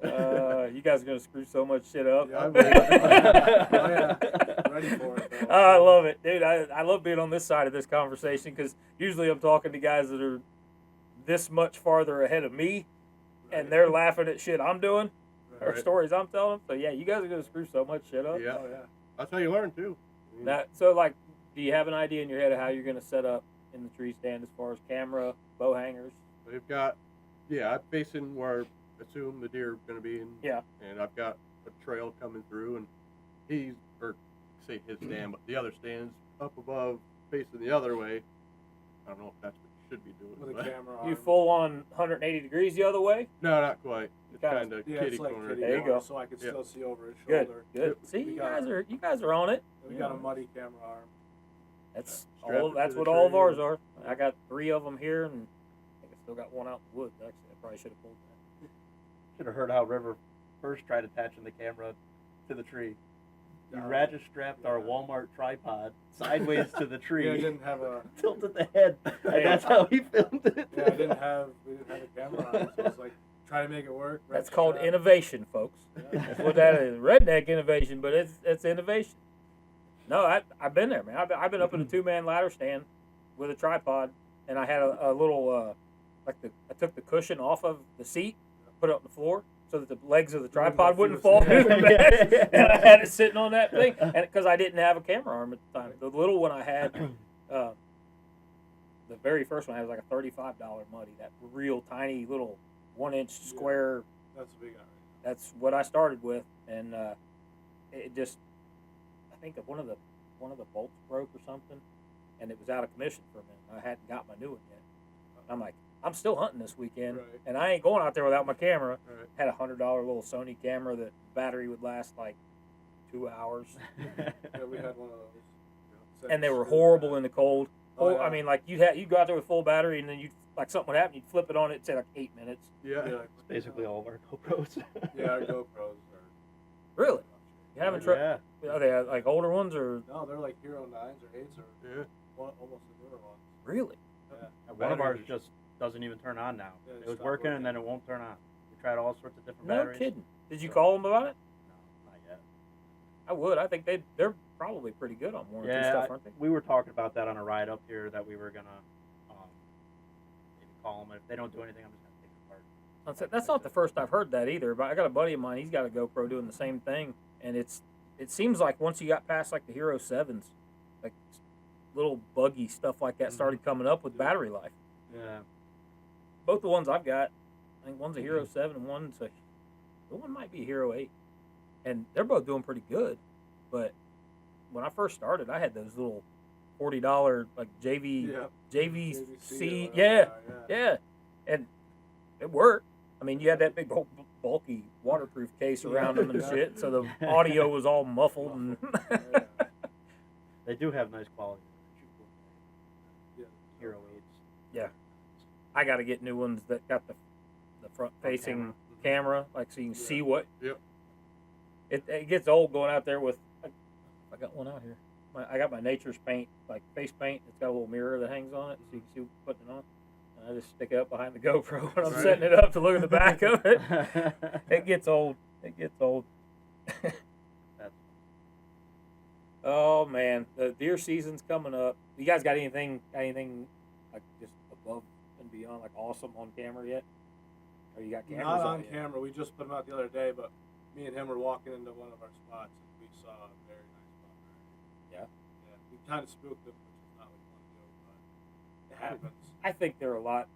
You guys are going to screw so much shit up. Yeah. I believe Oh, it. yeah. Ready for it, though. I love it, dude. I love being on this side of this conversation because usually I'm talking to guys that are this much farther ahead of me, and they're laughing at shit I'm doing or Right. stories I'm telling. So yeah, you guys are gonna screw so much shit up. Yeah. Oh yeah. That's how you learn too. I mean, So like, do you have an idea in your head of how you're gonna set up in the tree stand as far as camera, bow hangers? We've got, I'm facing where I assume the deer are going to be, and I've got a trail coming through, and say his stand, but the other stand's up above, facing the other way. I don't know if that's what you should be doing. With a but- camera. You arm. full on 180 degrees the other way? No, not quite. It's Kinda- kind of Yeah, kitty it's like corner. kitty There you corner, go. So I could Yeah. still see over his Good, shoulder. good. We See, you got- guys are on it. We got a muddy camera arm. That's Strap it to that's the what all of tree ours and- are. I got 3 of them here, and I think I still got one out in the woods. Actually, I probably should have pulled that. Should have heard how River first tried attaching the camera to the tree. You Yeah. ratchet strapped our Yeah. Walmart tripod sideways to the tree, Yeah, I didn't have a. tilted the head, and that's how he filmed it. Yeah, we didn't have a camera on, so it's like try to make it work. That's ratchet called strap. innovation, folks. Yeah. That's what that is. Redneck innovation, but it's innovation. No, I've been there, man. I've been up in a 2-man ladder stand with a tripod, and I had a little I took the cushion off of the seat, put it on the floor, so that the legs of the tripod wouldn't fall through the mesh, and I had it sitting on that thing, and because I didn't have a camera arm at the time. The little one I had, the very first one I had was like a $35 muddy, that real tiny little 1-inch square. That's a big one. That's what I started with, and it just, I think that one of the bolts broke or something, and it was out of commission for a minute. I hadn't got my new one yet. I'm like, I'm still hunting this weekend, Right. and I ain't going out there without my camera. Right. Had a $100 little Sony camera that battery would last like 2 hours, Yeah, we had one of those. and they were horrible in the cold. Oh, I yeah. mean, like you'd go out there with full battery, and then like something would happen, you'd flip it on, it'd say like 8 minutes. Yeah. Yeah, It's basically all of our GoPros. Yeah, our GoPros are. Really? You haven't tried? Yeah. Are they like older ones or No, they're like Hero 9s or 8s or Yeah. almost the newer ones. really? Yeah. One of ours Batteries. just doesn't even turn on now. Yeah, It was stopped working, working. and then it won't turn on. We tried all sorts of different No batteries. kidding. Did you call them about it? No, not yet. I would. I think they're probably pretty good on warranty Yeah, stuff, aren't they? we were talking about that on a ride up here, that we were gonna maybe call them. If they don't do anything, I'm just gonna take it apart. That's not the first I've heard that either. But I got a buddy of mine. He's got a GoPro doing the same thing, and it seems like once you got past like the Hero 7s, like little buggy stuff like that started coming up with battery life. Yeah. Both the ones I've got, I think one's a Hero 7 and the one might be a Hero 8, and they're both doing pretty good. But when I first started, I had those little $40 like Yeah. JVC, or yeah, whatever, yeah, and it worked. I mean, you had that big old bulky waterproof case around them and Yeah. shit, so the audio was all muffled and. Yeah. They do have nice quality. Yeah. Hero 8s. Yeah. I got to get new ones that got the front facing camera, like so you can see what. Yep. It gets old going out there with. I got one out here. I got my Nature's Paint, like face paint. It's got a little mirror that hangs on it, so you can see what's putting it on. And I just stick it up behind the GoPro when I'm Right. setting it up to look at the back of it. It gets old. It gets old. That's Oh man, the deer season's coming up. You guys got anything like just above and beyond, like awesome on camera yet? Or you got cameras Not out on yet? camera. We just put them out the other day, but me and him were walking into one of our spots and we saw a very nice buck. Yeah. Yeah. We kind of spooked him, which is not what you want to do, but it happens. I think they're a lot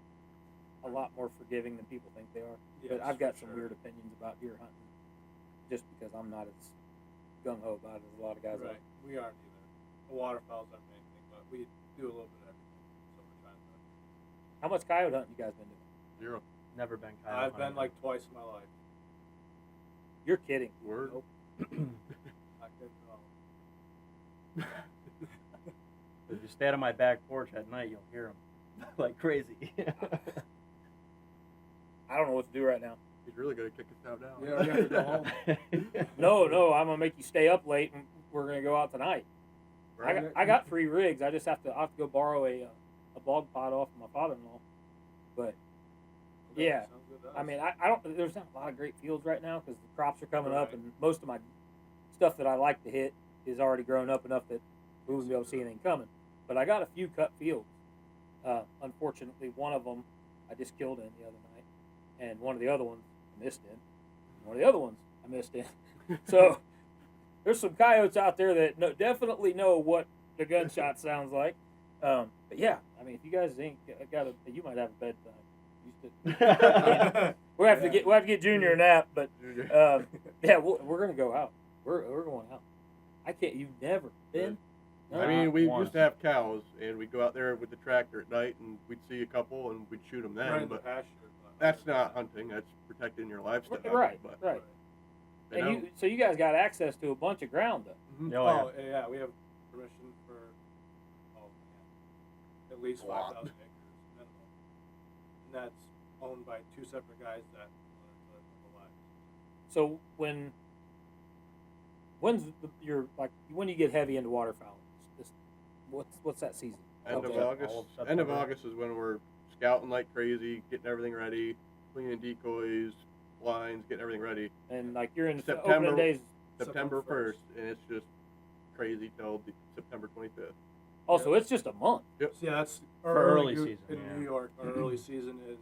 more forgiving than people think they are. But Yes, I've got for some sure. weird opinions about deer hunting, just because I'm not as gung ho about it as a lot of guys Right. are. We aren't either. The waterfowl's our main thing, but we do a little bit of everything. So we're trying to. How much coyote hunting you guys been doing? 0. never been coyote I've been hunting. like twice in my life. You're kidding. Word. Nope. I couldn't know. If you stand on my back porch at night, you'll hear them like crazy. I don't know what to do right now. He's really gonna kick us out now. Yeah, we have to go home. No, I'm gonna make you stay up late, and we're gonna go out tonight. Right? I got 3 rigs. I just have to go borrow a bog pot off of my father-in-law. But Okay, yeah, sounds good to us. I mean, I don't. There's not a lot of great fields right now because the crops are coming up, Right. and most of my stuff that I like to hit is already grown up enough that we won't be able to see anything coming. But I got a few cut fields. Unfortunately, one of them I just killed in the other night, and one of the other ones I missed in. One of the other ones I missed in. So there's some coyotes out there that definitely know what the gunshot sounds like. But yeah, I mean, if you guys ain't got you might have a bedtime. We'll have to get Junior a nap, but yeah, we're gonna go out. We're going out. I can't. You've never been. No? I mean, we once. used to have cows, and we'd go out there with the tractor at night, and we'd see a couple, and we'd shoot them then. Right in the But pasture. that's not hunting. That's protecting your livestock. Right, But, right. you know, So you guys got access to a bunch of ground though. mhm. Oh, Yeah, we have permission for at least 5,000 acres minimum, and that's owned by 2 separate guys that live the lives. So when you get heavy into waterfowl? What's that season? End of Okay. August. all of End of September. August is when we're scouting like crazy, getting everything ready, cleaning decoys, blinds, getting everything ready. And like you're in the September- opening days. September September 1st, and it's just crazy till September 25th. Also, it's just a month. So yeah, that's For early New- season, in yeah. New York. Our early season is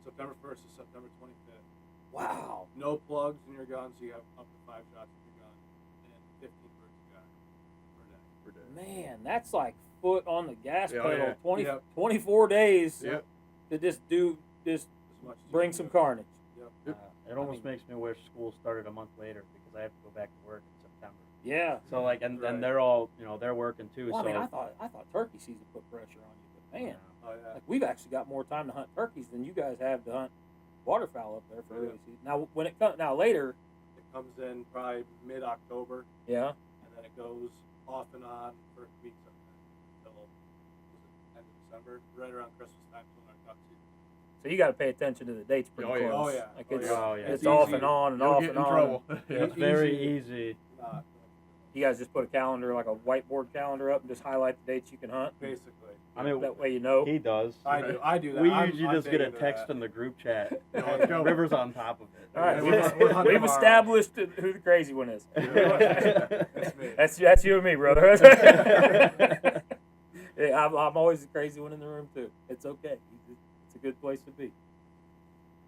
September 1st to September 25th. Wow. No plugs in your gun, so you have up to 5 shots in your gun, and 15 birds a gun per day. Per day. Man, that's like foot on the gas Yeah, pedal. yeah. 24 days Yep. to just As much as bring you some can. carnage. Yep. It almost makes me wish school started a month later because I have to go back to work in September. Yeah. So like, and Right. they're all, they're working too. Well, I so mean, I thought turkey season put pressure on you, but man, Oh yeah. like we've actually got more time to hunt turkeys than you guys have to hunt waterfowl up there for Yeah. early season. Now, when it comes later, It comes in probably mid-October, yeah. and then it goes off and on for weeks until end of December, right around Christmas time, when our duck season. So you got to pay attention to the dates pretty Oh, yeah. close. Oh, yeah. Like Oh, it's, yeah. Oh, yeah. it's It's off easy. and on and You'll off get and in on. trouble. it's very easy. Not You guys just put a calendar, like a whiteboard calendar up, and just highlight the dates you can hunt. basically. I mean, That way you know. he does. I do that. We I'm usually just big get a into text that. in the group chat. Yeah, let's go. River's on top of it. All right, We're hunting we've tomorrow. established who the crazy one is. That's me. That's you and me, brother. Yeah, I'm always the crazy one in the room too. It's okay. It's a good place to be.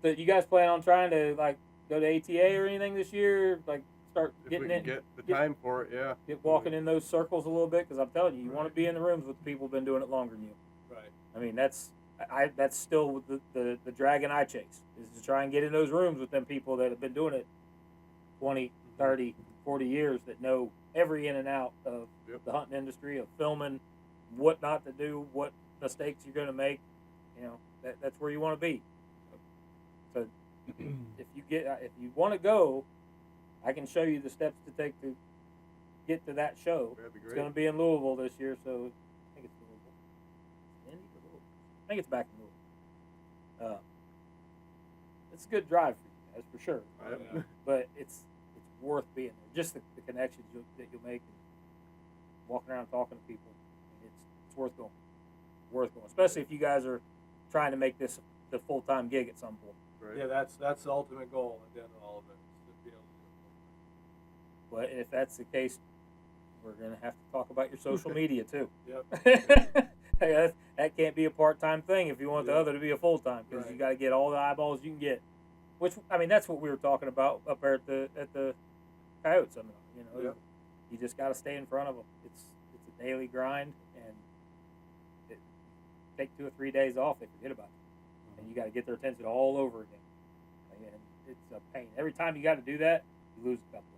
So you guys plan on trying to like go to ATA or anything this year? Like start If getting we can in, get the time for it, yeah. get walking in those circles a little bit, because I'm telling you, you want to Right. be in the rooms with the people who've been doing it longer than you. Right. I mean, that's still the dragon I chase, is to try and get in those rooms with them people that have been doing it 20, 30, 40 years, that know every in and out of Yep. the hunting industry, of filming, what not to do, what mistakes you're going to make. You know, that's where you want to be. So if you want to go, I can show you the steps to take to get to that show. That'd be It's great. going to be in Louisville this year, so I think it's Louisville. Indy or Louisville? I think it's back in Louisville. It's a good drive for you guys, for sure. Yeah. But it's worth being there. Just the connections that you'll make, and walking around talking to people. It's worth going. Worth going, especially if you guys are trying to make this the full-time gig at some point. Right. Yeah, that's the ultimate goal at the end of all of it. Is to be able to do it. But if that's the case, we're gonna have to talk about your social media too. Yep. Hey, that can't be a part-time thing if you want the Yeah. other to be a full-time, because you Right. got to get all the eyeballs you can get. Which, I mean, that's what we were talking about up there at the coyote seminar. You know, Yep. you just got to stay in front of them. It's a daily grind, and take 2 or 3 days off, they forget about it, and you got to get their attention all over again. And it's a pain. Every time you got to do that, you lose a couple.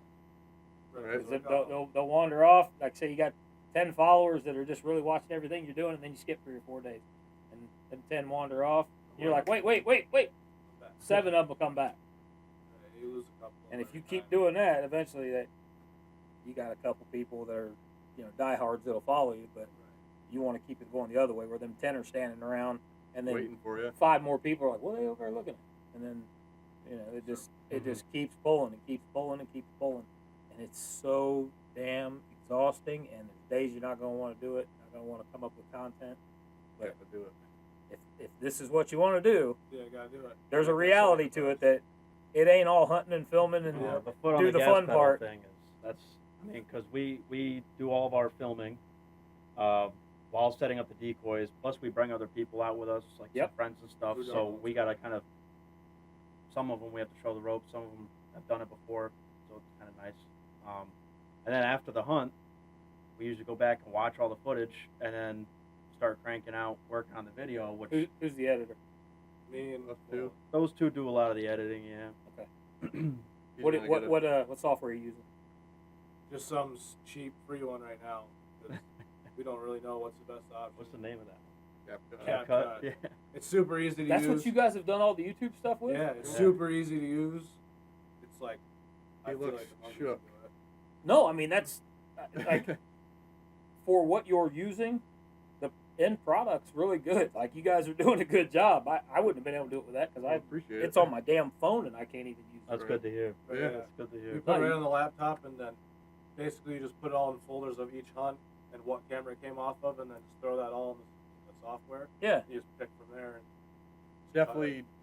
Right. Because they'll wander off. Like, say you got 10 followers that are just really watching everything you're doing, and then you skip 3 or 4 days, and them 10 wander off. And you're like, wait, 7 of them will come back. You lose a couple. And if you every keep time. doing that, eventually that you got a couple people that are, diehards that'll follow you, but you want to keep it going the other way, where them 10 are standing around, and then Waiting for you. 5 more people are like, what are they over there looking at? And then, it just keeps pulling and keeps pulling and keeps pulling. And it's so damn exhausting, and there's days you're not going to want to do it, not going to want to come up with content. Yeah, But to do it. if this is what you want to do, Yeah, gotta do it. there's a Like I reality said, to it that it ain't all hunting and filming and Yeah, the foot on do the the gas fun pedal part. thing is because we do all of our filming while while setting up the decoys. Plus, we bring other people out with us, like some friends and stuff. So we gotta kind of. Some of them we have to show the ropes. Some of them have done it before, so it's kind of nice. And then after the hunt, we usually go back and watch all the footage, and then start cranking out, working on the video. Which Who's the editor? Me and Us two. those two do a lot of the editing. Yeah. Okay. He's What gonna what get what software are you using? just some cheap free one right now. 'Cause we don't really know what's the best option. What's the name of that? Cap Cut. cut. Yeah. It's super easy to That's use. what you guys have done all the YouTube stuff with? Yeah, it's Yeah. super easy to use. It's like He I feel looks like the monkeys shook. do it. No, I mean that's like for what you're using, the end product's really good. Like you guys are doing a good job. I wouldn't have been able to do it with that because I appreciate it's it. on my damn phone and I can't even use it. That's Right. good to hear. But Yeah. That's good to We hear. put it right on the laptop, and then basically you just put it all in folders of each hunt and what camera it came off of, and then just throw that all in the software. Yeah. You just pick from there. And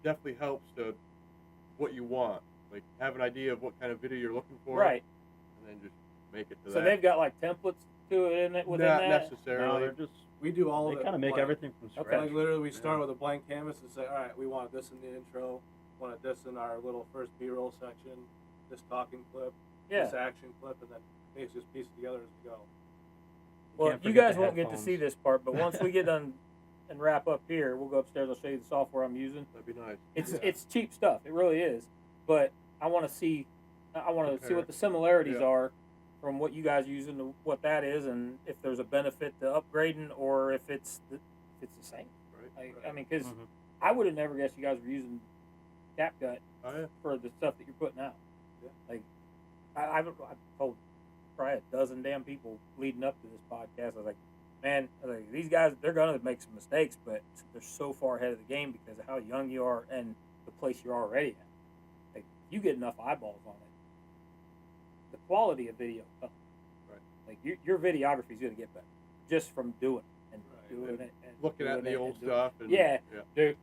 Definitely helps to what you want. Like have an idea of what kind of video you're looking for, Right. and then just make it to So that. they've got like templates to it in it within Not that. No, necessarily. they're just we do all they of it. kind of make blank. everything from Okay. scratch. Like literally, we start Yeah. with a blank canvas and say, all right, we want this in the intro, wanted this in our little first B-roll section, this talking clip, Yeah. this action clip, and then basically just piece it together as we go. Well, Can't you forget guys the won't get to headphones. see this part, but once we get done and wrap up here, we'll go upstairs. I'll show you the software I'm using. That'd be nice. It's Yeah. it's cheap stuff. It really is. But I want to see Compare. what the similarities Yeah. are from what you guys use and what that is, and if there's a benefit to upgrading or if it's the same. Right. I mean, because Mhm. I would have never guessed you guys were using CapCut Oh yeah. for the stuff that you're putting out. Yeah. Like I've told probably a dozen damn people leading up to this podcast. I was like, man, these guys, they're gonna make some mistakes, but they're so far ahead of the game because of how young you are and the place you're already at. Like, you get enough eyeballs on it, the quality of video comes. Right. Like your videography is gonna get better just from doing it and Right. doing it and Looking at doing the it old and doing stuff. And, Yeah. Yeah. Dude.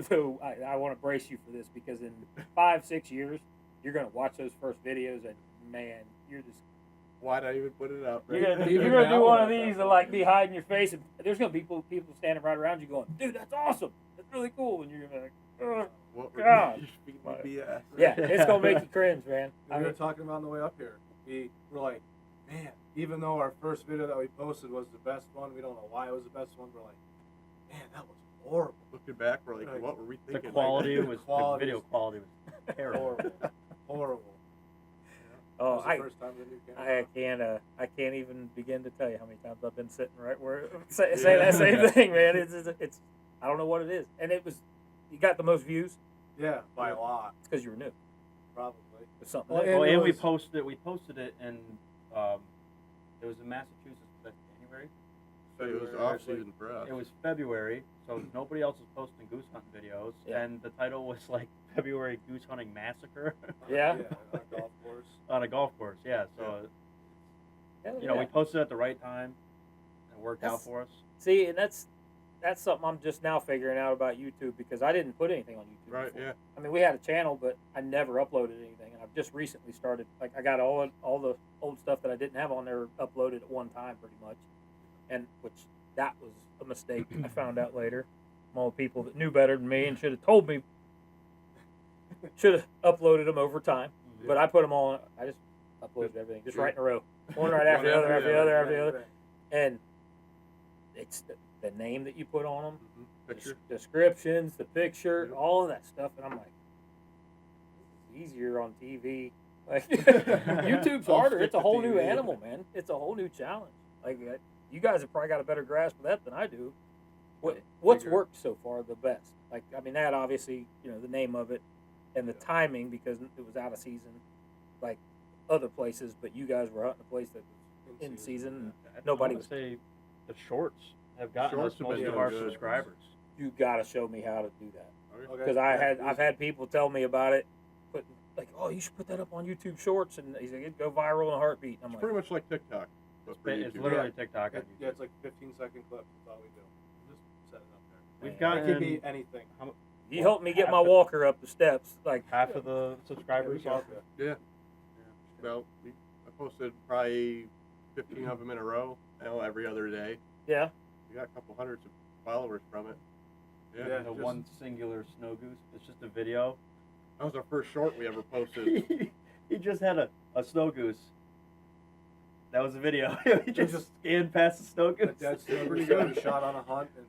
So I want to brace you for this because in 5-6 years you're gonna watch those first videos and man, you're just Why'd I even put it out? you're Right? gonna, Even you're gonna do now, one of like these that. and like be hiding your face, and there's gonna be people standing right around you going, "Dude, that's awesome! That's really cool!" And you're gonna be like, "Ugh." What were God. you feeding me BS? "Yeah, it's gonna make you cringe, man." We I were mean, talking about on the way up here. We were like, man, even though our first video that we posted was the best one, we don't know why it was the best one. We're like, man, that was horrible. Looking back, we're like, Like, what were we The thinking? quality was quality the video was quality was terrible. Horrible. Horrible. oh, It was the first time the new camera. I can't even begin to tell you how many times I've been sitting right where say that same thing, man. It's I don't know what it is, and it was you got the most views. Yeah, by a lot, It's because you were new. probably. It's something. Well, new. Well, it and we was- posted it in it was in Massachusetts. Was that January? It was off season for us. It was February, so nobody else was posting goose hunting videos, Yeah. and the title was like February Goose Hunting Massacre Yeah. Yeah, on a golf course. on a golf course. Yeah, so Hell you know yeah. we posted at the right time. It worked out That's- for us. See, and that's something I'm just now figuring out about YouTube because I didn't put anything on YouTube. Right, before. yeah. I mean, we had a channel, but I never uploaded anything, and I've just recently started. Like, I got all the old stuff that I didn't have on there uploaded at one time, pretty much, and which that was a mistake. I found out later. From all the people that knew better than me and should have told me. Should have uploaded them over time, but I put them all. I just uploaded everything, just right in a row, one right after the other, after the other, after the other, and it's the name that you put on them. Mhm. Picture. Descriptions, the picture, Yep. all of that stuff, and I'm like, this is easier on TV. Like YouTube's I'll harder. stick It's a to whole new TV. animal, man. It's a whole new challenge. Like you guys have probably got a better grasp of that than I do. What's Figure. worked so far the best? Like I mean, that obviously the name of it and the timing because it was out of season, like other places, but you guys were hunting a place that was in season. And nobody I was. would say the shorts have gotten Shorts us have most been of doing our good. subscribers. You got to show me how to do that. Okay. Because I've had people tell me about it, but like, oh, you should put that up on YouTube Shorts, and he's like, it'd go viral in a heartbeat. I'm It's like, pretty much like TikTok. But for It's YouTube. literally TikTok on It, YouTube. yeah, it's like 15-second clips. That's all we do. Just set it up there. We've Man. It could gotten be anything. you helped me get my walker up the steps. Like, half of the subscribers Yeah, we off. got Yeah. Well, I posted probably 15 of them in a row, every other day. Yeah. We got a couple hundreds of followers from it. Yeah. The one singular snow goose. It's just a video. That was our first short we ever posted. He just had a snow goose. That was a video. He just scanned past the snow goose. That's pretty good. good. Shot on a hunt. And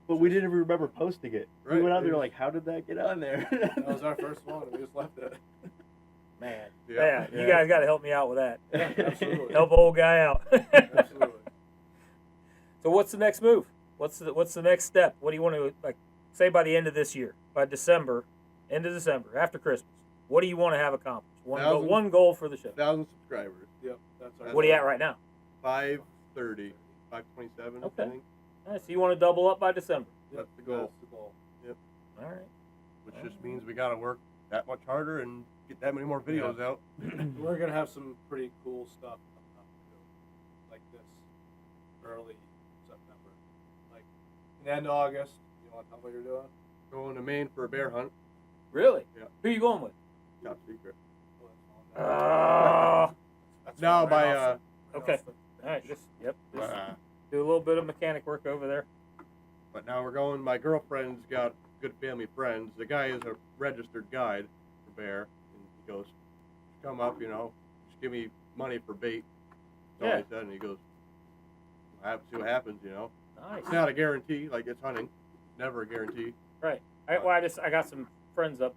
But we didn't even remember posting it. Right. We went out there like, how did that get on there? that was our first one. And we just left it. Man. Yeah. You guys got to help me out with that. Yeah, absolutely. Help old guy out. Absolutely. So what's the next move? What's the next step? What do you want to say by the end of this year? By December, end of December, after Christmas. What do you want to have accomplished? One goal for the show. 1,000 subscribers. Yep. That's our. What are you at right now? 530, 527. Okay. I think. Nice. So you want to double up by December. That's the goal. That's the goal. All right. Which just means we got to work that much harder and get that many more videos out. We're gonna have some pretty cool stuff coming up too, like this early September, like in the end of August. You want to tell what you're doing? Going to Maine for a bear hunt. Really? Yeah. Who are you going with? Top secret. That's Now fine, by Austin. Okay. All right. Just uh, do a little bit of mechanic work over there. but now we're going. My girlfriend's got good family friends. The guy is a registered guide for bear, and he goes, "Come up, just give me money for bait." That's all he said, and he goes, "See what happens, Nice. It's not a guarantee, like it's hunting. Never a guarantee. Right. I got some friends up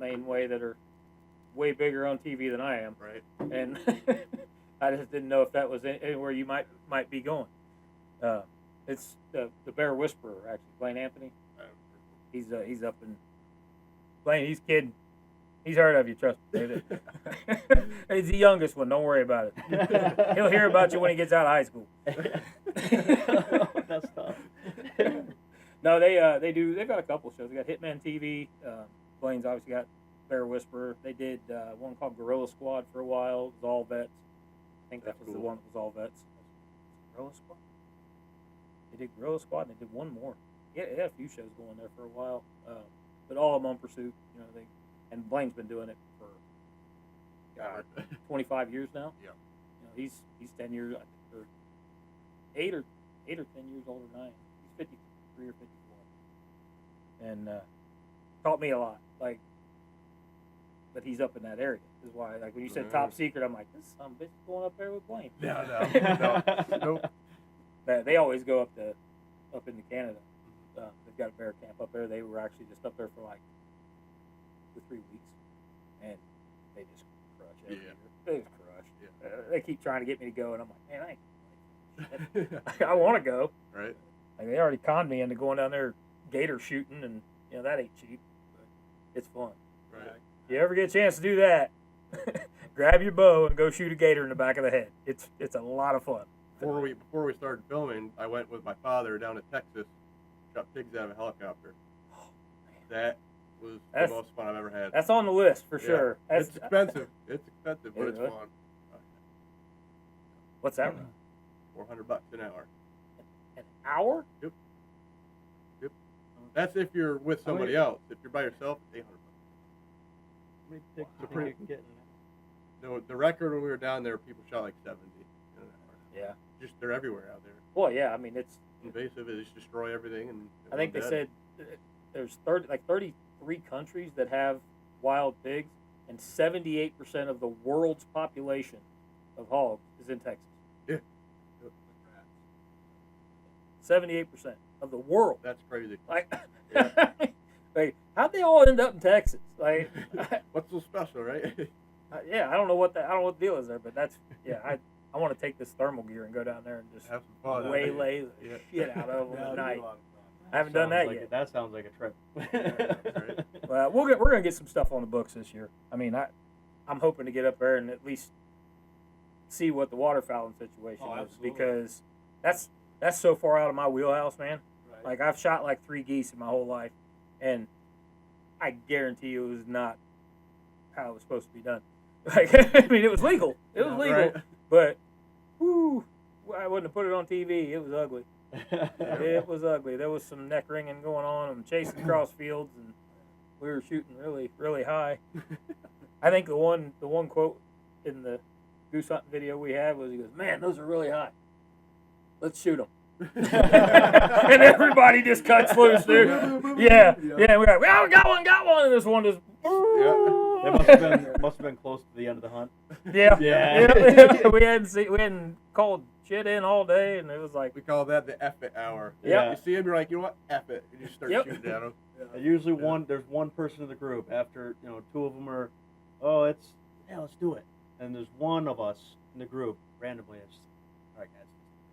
Maine way that are way bigger on TV than I am, Right. and I just didn't know if that was anywhere you might be going. It's the Bear Whisperer, actually, Blaine Anthony. He's up in Blaine. He's kidding. He's heard of you, trust me. He's the youngest one. Don't worry about it. He'll hear about you when he gets out of high school. That's tough. No, they've got a couple shows. They got Hitman TV. Blaine's obviously got Bear Whisperer. They did one called Gorilla Squad for a while. It was all vets. I think that was the one that was all vets. Gorilla Squad. They did Gorilla Squad and they did one more. Yeah, they had a few shows going there for a while. But all of them on Pursuit. And Blaine's been doing it for 25 years now. Yeah. He's 10 years, I think, or 8 or 10 years older than I am. He's 53 or 54, and taught me a lot. But he's up in that area. Is why, when you said top secret, I'm like, this son of a bitch is going up there with Blaine. No. They always go up into Canada. They've got a bear camp up there. They were actually just up there for 3 weeks, and they just crush every year. They just crush. Yeah. They keep trying to get me to go, and I'm like, man, I ain't. I want to go. Right. They already conned me into going down there gator shooting, and that ain't cheap. But it's fun. Right. If you ever get a chance to do that, grab your bow and go shoot a gator in the back of the head. It's a lot of fun. Before we started filming, I went with my father down to Texas, shot pigs out of a helicopter. That was the most fun I've ever had. That's on the list for Yeah. sure. It's expensive. It's expensive, but Is it's it? fun. What's that run? $400 an hour. An hour? Yep. That's if you're with somebody else. If you're by yourself, it's $800. How many pigs do you think you can get in The record when we were down there, people shot like 70 in an hour. Yeah. Just they're everywhere out there. Well, yeah. I mean, it's. Invasive. They just destroy everything. And I think they said there's 33 countries that have wild pigs, and 78% of the world's population of hogs is in Texas. Yeah. 78% of the world. That's crazy. Yeah. How'd they all end up in Texas? What's so special, right? Yeah, I don't know what the deal is there, but I want to take this thermal gear and go down there and just Have some fun. waylay the Yeah. shit out of them Yeah, at it'd be a night. lot of fun. I haven't done that yet. That sounds like a trip. Right. Well, we're gonna get some stuff on the books this year. I mean, I'm hoping to get up there and at least see what the waterfowling situation is, Absolutely. because that's so far out of my wheelhouse, man. Right. I've shot 3 geese in my whole life, and I guarantee you it was not how it was supposed to be done. I mean, it was legal. It was legal, Right. but whew, I wouldn't have put it on TV. It was ugly. It was ugly. There was some neck wringing going on and chasing across fields, and we were shooting really, really high. I think the one quote in the goose hunting video we had was, he goes, man, those are really high. Let's shoot them. And everybody just cuts loose, dude. Yeah. We're like, oh, got one. And this one just. It must have been close to the end of the hunt. Yeah. we hadn't called shit in all day, and it was like. We call that the F it hour. Yeah. You see him, you're like, you know what? F it. And you start shooting at them. And usually there's one person in the group. After, two of them are, let's do it. And there's one of us in the group randomly. It's just, all right, guys,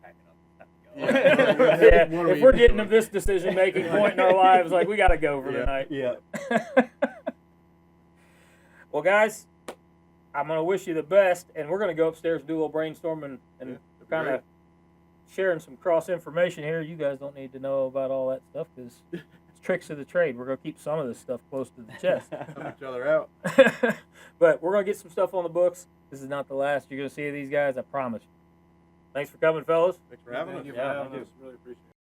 pack it up. If we're getting to this decision-making point in our lives, like, we got to go for tonight. Yeah. Well, guys, I'm going to wish you the best, and we're going to go upstairs and do a little brainstorming and kind of sharing some cross information here. You guys don't need to know about all that stuff because it's tricks of the trade. We're going to keep some of this stuff close to the chest. Help each other out. But we're going to get some stuff on the books. This is not the last you're going to see of these guys, I promise you. Thanks for coming, fellas. Thanks for having us. Thank you for having us. Really appreciate it.